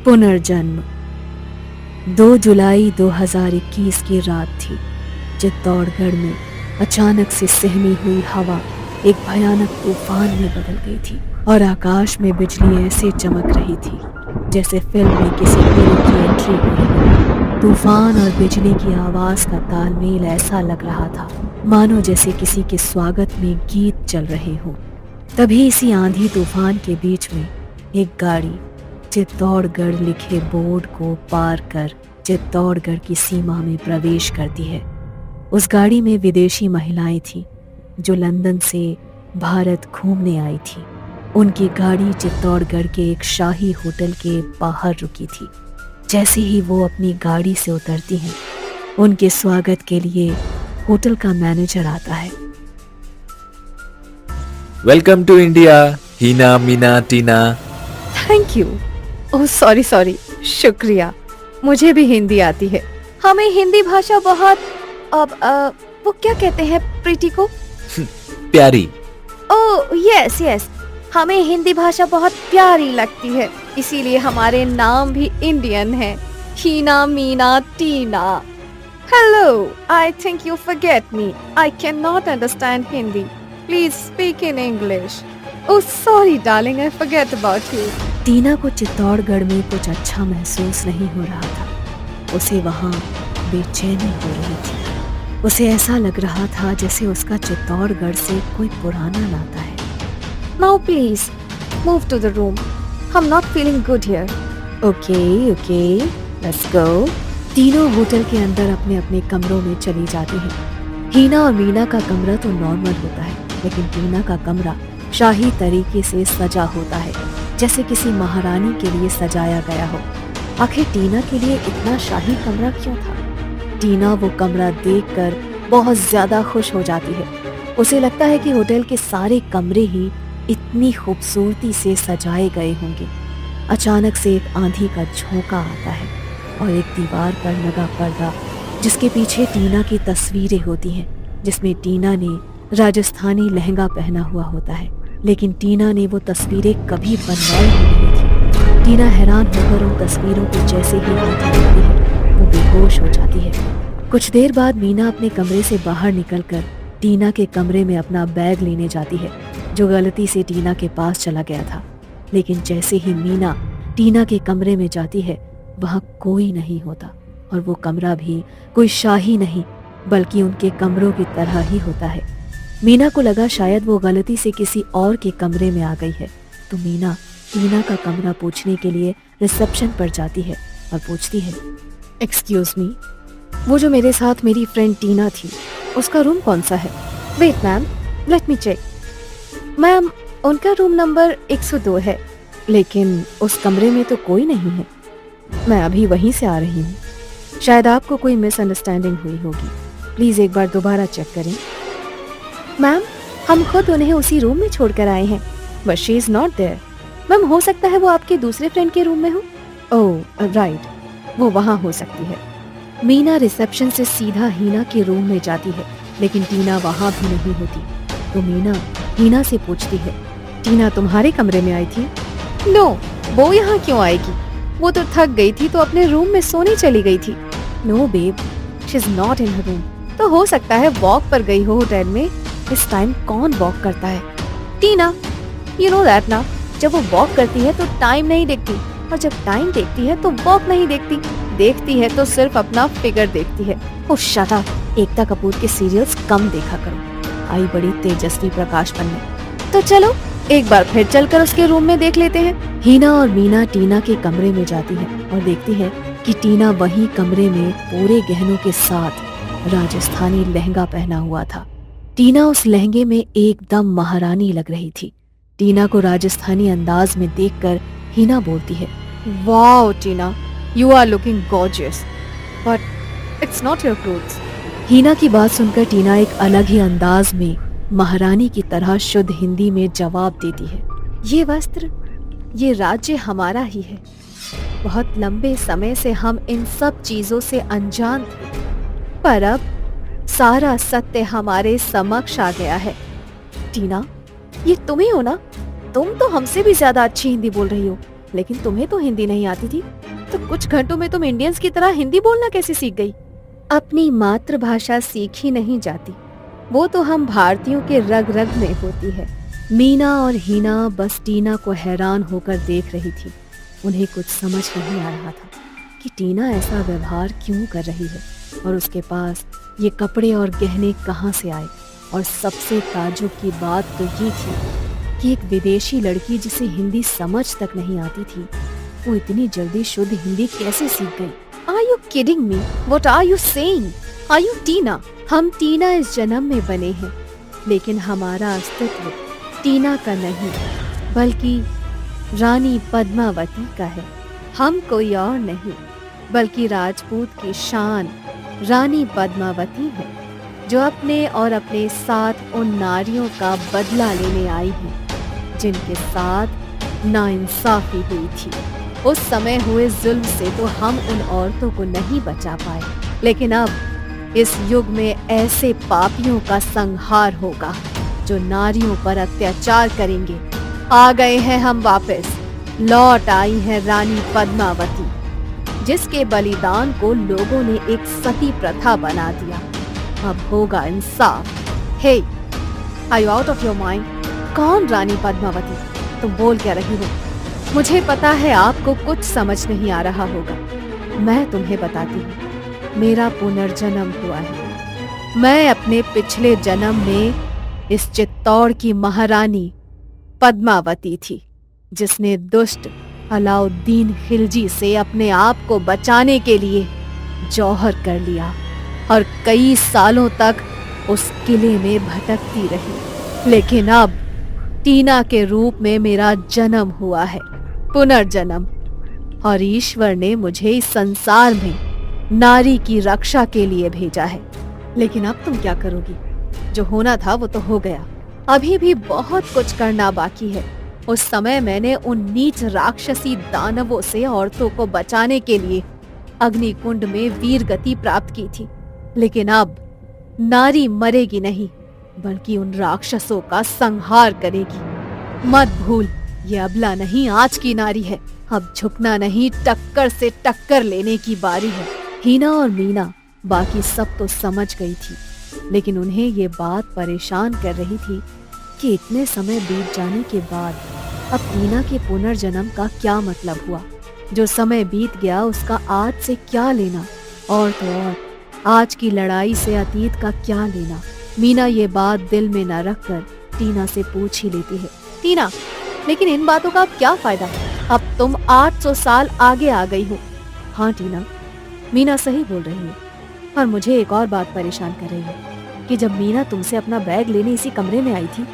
पुनर्जन्म। 2 जुलाई 2021 की रात थी। चित्तौड़गढ़ में अचानक से सहमी हुई हवा एक भयानक तूफान में बदल गई थी और आकाश में बिजली ऐसे चमक रही थी जैसे फिल्म में किसी हीरो की एंट्री हो रही। तूफान और बिजली की आवाज का तालमेल ऐसा लग रहा था मानो जैसे किसी के स्वागत में गीत चल रहे हों। तभी इसी आंधी तूफान के बीच में एक गाड़ी चित्तौड़गढ़ लिखे बोर्ड को पार कर चित्तौड़गढ़ की सीमा में प्रवेश करती है। उस गाड़ी में विदेशी महिलाएं थीं जो लंदन से भारत घूमने आई थी। उनकी गाड़ी चित्तौड़गढ़ के एक शाही होटल के बाहर रुकी थी। जैसे ही वो अपनी गाड़ी से उतरती हैं, उनके स्वागत के लिए होटल का मैनेजर आता है। Welcome to India, Heena, Meena, Tina. Thank you. Oh sorry, शुक्रिया। मुझे भी हिंदी आती है। हमें हिंदी भाषा बहुत वो क्या कहते हैं प्रीति को? प्यारी। ओह यस, हमें हिंदी भाषा बहुत प्यारी लगती है, इसीलिए हमारे नाम भी इंडियन है। Heena, Meena, Tina. Hello, I think you forget me. I can not understand Hindi. Please speak in English. Oh sorry darling, I forget about you. Tina को चित्तौड़गढ़ में कुछ अच्छा महसूस नहीं हो रहा था। उसे वहाँ बेचैनी हो रही थी। उसे ऐसा लग रहा था जैसे उसका चित्तौड़गढ़ से कोई पुराना नाता है। Now please move to the room. I am not feeling good here. Okay, let's go. तीनों होटल के अंदर अपने अपने कमरों में चली जाती हैं। हीना और मीना का कमरा तो नॉर्मल होता है, लेकिन टीना का कमरा शाही तरीके से सजा होता है, जैसे किसी महारानी के लिए सजाया गया हो। आखिर टीना के लिए इतना शाही कमरा क्यों था? टीना वो कमरा देखकर बहुत ज्यादा खुश हो जाती है। उसे लगता है कि होटल के सारे कमरे ही इतनी खूबसूरती से सजाए गए होंगे। अचानक से एक आंधी का झोंका आता है और एक दीवार पर लगा पर्दा, जिसके पीछे टीना की तस्वीरें होती हैं, जिसमें टीना ने राजस्थानी लहंगा पहना हुआ होता है, लेकिन टीना ने वो तस्वीरें कभी बनवाई नहीं थी। टीना हैरान होकर उन तस्वीरों को जैसे ही हाथ लगाती है, वो बेहोश हो जाती है। कुछ देर बाद मीना अपने कमरे से बाहर निकलकर टीना के कमरे में अपना बैग लेने जाती है, जो गलती से टीना के पास चला गया था। लेकिन जैसे ही मीना टीना के कमरे में जाती है, वहाँ कोई नहीं होता और वो कमरा भी कोई शाही नहीं, बल्कि उनके कमरों की तरह ही होता है। मीना को लगा शायद वो गलती से किसी और के कमरे में आ गई है, तो मीना टीना का कमरा पूछने के लिए रिसेप्शन पर जाती है और पूछती है, एक्सक्यूज मी, वो जो मेरे साथ मेरी फ्रेंड टीना थी, उसका रूम कौन सा है? Wait ma'am, let me check. Ma'am, उनका रूम नंबर 102 है, लेकिन उस कमरे में तो कोई नहीं है। मैं अभी वहीं से आ रही हूँ। शायद आपको कोई मिसअंडरस्टैंडिंग हुई होगी। प्लीज एक बार दोबारा चेक करें। मैम, हम खुद उन्हें उसी रूम में छोड़कर आए हैं, but she is not there. Ma'am, हो सकता है वो आपके दूसरे फ्रेंड के रूम में हो। ओह राइट, वो वहाँ हो सकती है। मीना रिसेप्शन से सीधा हीना के रूम में जाती है, लेकिन टीना वहाँ भी नहीं होती। तो मीना हीना से पूछती है, टीना तुम्हारे कमरे में आई थी? नो, वो यहाँ क्यों आएगी? वो तो थक गई थी तो अपने रूम में सोने चली गई थी। No babe, she is not in her room. तो हो सकता है वॉक पर गई हो होटल में। इस टाइम कौन वॉक करता है? टीना, यू नो दैट ना, जब वो वॉक करती है तो टाइम नहीं देखती, और जब टाइम देखती है तो वॉक नहीं देखती। देखती है तो सिर्फ अपना फिगर देखती है। ओह शट अप, एकता कपूर के सीरियल्स कम देखा करो। आई बड़ी तेजस्वी प्रकाश बनने। तो चलो एक बार फिर चलकर उसके रूम में देख लेते हैं। हीना और मीना टीना के कमरे में जाती है और देखती है कि टीना वही कमरे में पूरे गहनों के साथ राजस्थानी लहंगा पहना हुआ था। टीना उस लहंगे में एकदम महारानी लग रही थी। टीना को राजस्थानी अंदाज में देखकर हीना बोलती है, wow Tina, you are looking gorgeous, but it's not your clothes. Heena की बात सुनकर टीना एक अलग ही अंदाज में महारानी की तरह शुद्ध हिंदी में जवाब देती है, ये वस्त्र, ये राज्य हमारा ही है। बहुत लंबे समय से हम इन सब चीजों से अनजान थे, पर अब सारा सत्य हमारे समक्ष आ गया है। टीना, ये तुम ही हो ना? तुम तो हमसे भी ज्यादा अच्छी हिंदी बोल रही हो। लेकिन तुम्हें तो हिंदी नहीं आती थी, तो कुछ घंटों में तुम इंडियंस की तरह हिंदी बोलना कैसे सीख गई? अपनी मातृभाषा सीखी नहीं जाती, वो तो हम भारतीयों के रग रग में होती है। मीना और हीना बस टीना को हैरान होकर देख रही थी। उन्हें कुछ समझ नहीं आ रहा था कि टीना ऐसा व्यवहार क्यों कर रही है और उसके पास ये कपड़े और गहने कहाँ से आए। और सबसे ताज्जुब की बात तो ये थी कि एक विदेशी लड़की जिसे हिंदी समझ तक नहीं आती थी, वो इतनी जल्दी शुद्ध हिंदी कैसे सीख गई? Are you kidding me? What are you saying? Are you टीना? हम टीना इस जन्म में बने हैं, लेकिन हमारा अस्तित्व टीना का नहीं बल्कि रानी पद्मावती का है। हम कोई और नहीं बल्कि राजपूत की शान रानी पद्मावती है, जो अपने और अपने साथ उन नारियों का बदला लेने आई है जिनके साथ नाइंसाफी हुई थी। उस समय हुए जुल्म से तो हम उन औरतों को नहीं बचा पाए, लेकिन अब इस युग में ऐसे पापियों का संहार होगा जो नारियों पर अत्याचार करेंगे। आ गए हैं हम वापस, लौट आई है रानी पद्मावती, जिसके बलिदान को लोगों ने एक सती प्रथा बना दिया। अब होगा इंसाफ। Hey, are you out of your mind? कौन रानी पद्मावती? तुम बोल क्या रही हो? मुझे पता है आपको कुछ समझ नहीं आ रहा होगा। मैं तुम्हें बताती हूँ, मेरा पुनर्जन्म हुआ है। मैं अपने पिछले जन्म में इस चित्तौड़ की महारानी पद्मावती थी, जिसने दुष्ट अलाउद्दीन खिलजी से अपने आप को बचाने के लिए जौहर कर लिया और कई सालों तक उस किले में भटकती रही। लेकिन अब टीना के रूप में मेरा जन्म हुआ है, पुनर्जन्म, और ईश्वर ने मुझे इस संसार में नारी की रक्षा के लिए भेजा है। लेकिन अब तुम क्या करोगी? जो होना था वो तो हो गया, अभी भी बहुत कुछ करना बाकी है। उस समय मैंने उन नीच राक्षसी दानवों से औरतों को बचाने के लिए अग्निकुंड में वीर गति प्राप्त की थी, लेकिन अब नारी मरेगी नहीं बल्कि उन राक्षसों का संहार करेगी। मत भूल, ये अबला नहीं, आज की नारी है। अब झुकना नहीं, टक्कर से टक्कर लेने की बारी है। हीना और मीना बाकी सब तो समझ गई थी, लेकिन उन्हें ये बात परेशान कर रही थी कि इतने समय बीत जाने के बाद अब टीना के पुनर्जन्म का क्या मतलब हुआ। जो समय बीत गया उसका आज से क्या लेना, और तो और आज की लड़ाई से अतीत का क्या लेना। मीना ये बात दिल में न रखकर टीना से पूछ ही लेती है, टीना, लेकिन इन बातों का अब क्या फायदा? अब तुम 800 साल आगे आ गई हो। हाँ टीना, मीना सही बोल रही है। और मुझे एक और बात परेशान कर रही है कि जब मीना तुमसे अपना बैग लेने इसी कमरे में आई थी,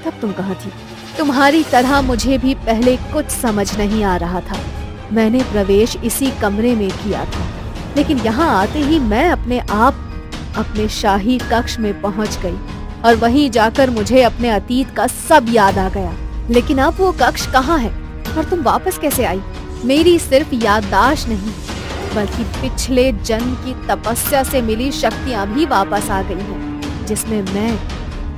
तब तुम कहाँ थी? तुम्हारी तरह मुझे भी पहले कुछ समझ नहीं आ रहा था। मैंने प्रवेश इसी कमरे में किया था, लेकिन यहाँ आते ही मैं अपने आप अपने शाही कक्ष में पहुँच गई और वहीं जाकर मुझे अपने अतीत का सब याद आ गया। लेकिन अब वो कक्ष कहाँ है और तुम वापस कैसे आई? मेरी सिर्फ याददाश्त नहीं बल्कि पिछले जन्म की तपस्या से मिली शक्तियाँ भी वापस आ गई हैं, जिसमें मैं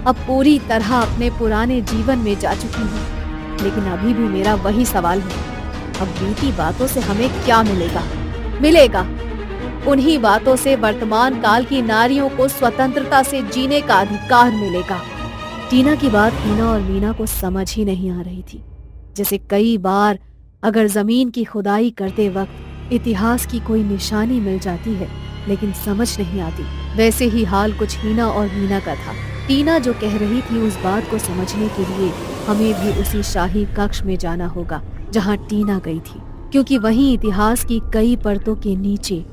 अब पूरी तरह अपने पुराने जीवन में जा चुकी हूँ। लेकिन अभी भी मेरा वही सवाल है, अब बीती बातों से हमें क्या मिलेगा? मिलेगा उन्हीं बातों से वर्तमान काल की नारियों को स्वतंत्रता से जीने का अधिकार मिलेगा। टीना की बात हीना और मीना को समझ ही नहीं आ रही थी। जैसे कई बार अगर जमीन की खुदाई करते वक्त इतिहास की कोई निशानी मिल जाती है लेकिन समझ नहीं आती, वैसे ही हाल कुछ हीना और मीना का था। टीना जो कह रही थी उस बात को समझने के लिए हमें भी उसी शाही कक्ष में जाना होगा जहाँ टीना गई थी, क्योंकि वहीं इतिहास की कई परतों के नीचे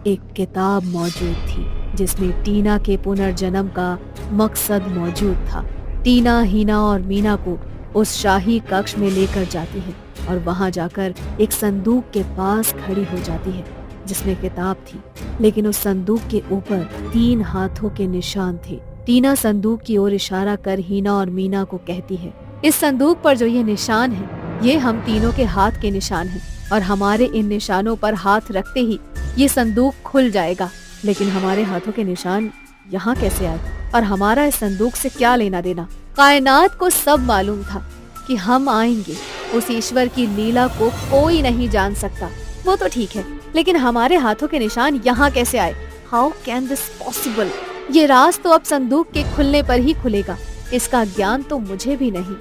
एक किताब मौजूद थी जिसमें टीना के पुनर्जन्म का मकसद मौजूद था। टीना हीना और मीना को उस शाही कक्ष में लेकर जाती है और वहां जाकर एक संदूक के पास खड़ी हो जाती है जिसमें किताब थी, लेकिन उस संदूक के ऊपर 3 हाथों के निशान थे। टीना संदूक की ओर इशारा कर हीना और मीना को कहती है, इस संदूक पर जो ये निशान है ये हम तीनों के हाथ के निशान हैं और हमारे इन निशानों पर हाथ रखते ही ये संदूक खुल जाएगा। लेकिन हमारे हाथों के निशान यहाँ कैसे आए और हमारा इस संदूक से क्या लेना देना? कायनात को सब मालूम था कि हम आएंगे उस ईश्वर की लीला को कोई नहीं जान सकता। वो तो ठीक है, लेकिन हमारे हाथों के निशान यहाँ कैसे आए? How can this possible? ये राज तो अब संदूक के खुलने पर ही खुलेगा, इसका ज्ञान तो मुझे भी नहीं।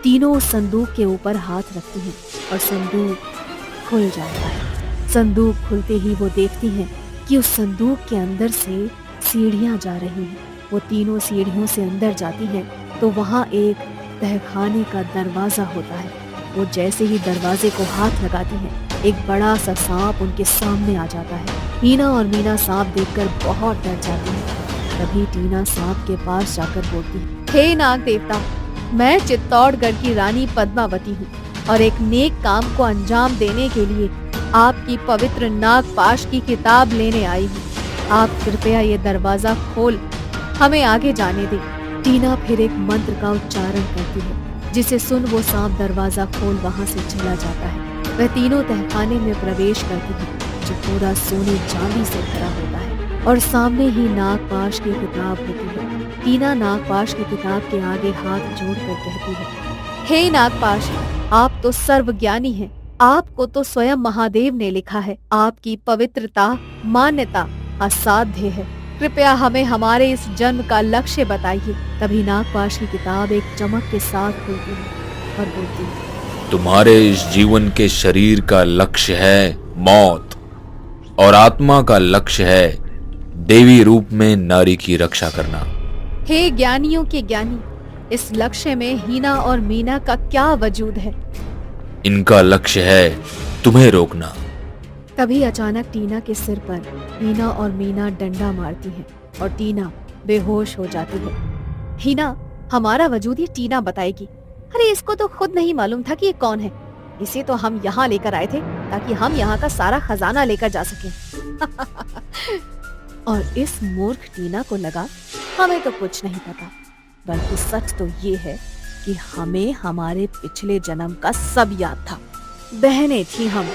तीनों उस संदूक के ऊपर हाथ रखती हैं और संदूक खुल जाता है। संदूक खुलते ही वो देखती हैं कि उस संदूक के अंदर से सीढ़ियां जा रही हैं। वो तीनों सीढ़ियों से अंदर जाती हैं तो वहाँ एक तहखाने का दरवाजा होता है। वो जैसे ही दरवाजे को हाथ लगाती हैं, एक बड़ा सा सांप उनके सामने आ जाता है। टीना और मीना सांप देखकर बहुत डर जाती हैं। तभी टीना सांप के पास जाकर बोलती है, हे नाग देवता, मैं चित्तौड़गढ़ की रानी पद्मावती हूँ और एक नेक काम को अंजाम देने के लिए आपकी पवित्र नागपाश की किताब लेने आई हूँ। आप कृपया ये दरवाजा खोल हमें आगे जाने दें। टीना फिर एक मंत्र का उच्चारण करती है, जिसे सुन वो सांप दरवाजा खोल वहाँ से चला जाता है। वह तीनों तहखाने में प्रवेश करती है, जो पूरा सोने चांदी से भरा होता है और सामने ही नागपाश की किताब होती है। टीना नागपाश की किताब के आगे हाथ जोड़कर कहती है, हे नागपाश, आप तो सर्वज्ञानी हैं। आपको तो स्वयं महादेव ने लिखा है। आपकी पवित्रता, मान्यता असाध्य है। कृपया हमें हमारे इस जन्म का लक्ष्य बताइए। तभी नागपाश की किताब एक चमक के साथ खुलती है और बोलती है, तुम्हारे इस जीवन के शरीर का लक्ष्य है मौत और आत्मा का लक्ष्य है देवी रूप में नारी की रक्षा करना। हे ज्ञानियों के ज्ञानी, इस लक्ष्य में हीना और मीना का क्या वजूद है? इनका लक्ष्य है तुम्हें रोकना। तभी अचानक टीना के सिर पर हीना और मीना डंडा मारती हैं और टीना बेहोश हो जाती है। हीना, हमारा वजूद ये टीना बताएगी। अरे इसको तो खुद नहीं मालूम था कि ये कौन है। इसे तो हम यहाँ लेकर आए थे ताकि हम यहाँ का सारा खजाना लेकर जा सकें। और इस मूर्ख टीना को लगा हमें तो कुछ नहीं पता, बल्कि सच तो ये है कि हमें हमारे पिछले जन्म का सब याद था। बहनें थी हम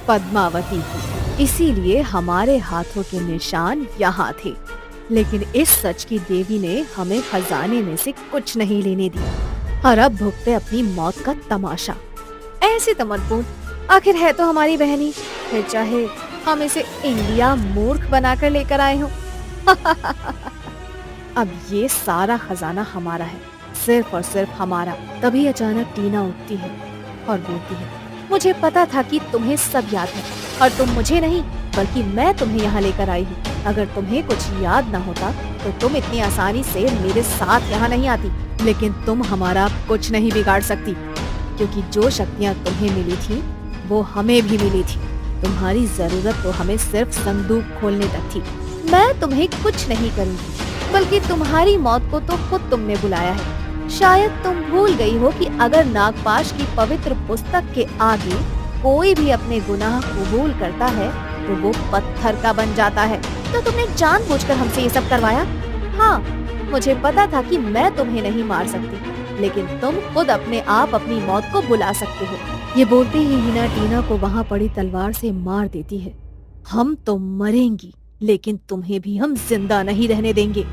पद्मावती की, इसीलिए हमारे हाथों के निशान यहाँ थे। लेकिन इस सच की देवी ने हमें खजाने में से कुछ नहीं लेने दिया और अब भुगते अपनी मौत का तमाशा। ऐसे तो मत बोल, आखिर है तो हमारी बहनी, फिर चाहे हम इसे इंडिया मूर्ख बनाकर लेकर आए हों। अब ये सारा खजाना हमारा है, सिर्फ और सिर्फ हमारा। तभी अचानक टीना उठती है और बोलती है, मुझे पता था कि तुम्हें सब याद है और तुम मुझे नहीं बल्कि मैं तुम्हें यहाँ लेकर आई हूँ। अगर तुम्हें कुछ याद ना होता तो तुम इतनी आसानी से मेरे साथ यहाँ नहीं आती। लेकिन तुम हमारा कुछ नहीं बिगाड़ सकती, क्योंकि जो शक्तियाँ तुम्हें मिली थी वो हमें भी मिली थी। तुम्हारी जरूरत तो हमें सिर्फ संदूक खोलने तक थी। मैं तुम्हें कुछ नहीं करूँगी, बल्कि तुम्हारी मौत को तो खुद तुमने बुलाया है। शायद तुम भूल गई हो कि अगर नागपाश की पवित्र पुस्तक के आगे कोई भी अपने गुनाह कबूल करता है तो वो पत्थर का बन जाता है। तो तुमने जानबूझकर हमसे ये सब करवाया। हाँ, मुझे पता था कि मैं तुम्हें नहीं मार सकती, लेकिन तुम खुद अपने आप अपनी मौत को बुला सकते हो। ये बोलते ही हीना टीना को वहाँ पड़ी तलवार से मार देती है। हम तो मरेंगी, लेकिन तुम्हें भी हम जिंदा नहीं रहने देंगे।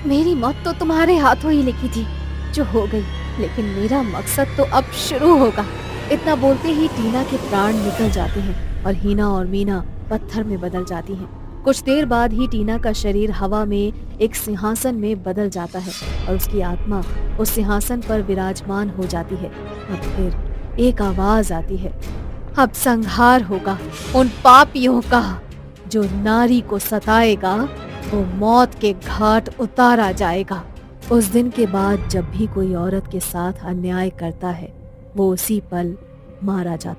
मेरी मौत तो तुम्हारे हाथों ही लिखी थी, जो हो गई, लेकिन मेरा मकसद तो अब शुरू होगा। इतना बोलते ही टीना के प्राण निकल जाते हैं और हीना और मीना पत्थर में बदल जाती हैं। कुछ देर बाद ही टीना का शरीर हवा में एक सिंहासन में बदल जाता है और उसकी आत्मा उस सिंहासन पर विराजमान हो जाती है। और फिर एक आवाज आती है, अब संहार होगा उन पापियों का। जो नारी को सताएगा वो मौत के घाट उतारा जाएगा। उस दिन के बाद जब भी कोई औरत के साथ अन्याय करता है वो उसी पल मारा जाता है।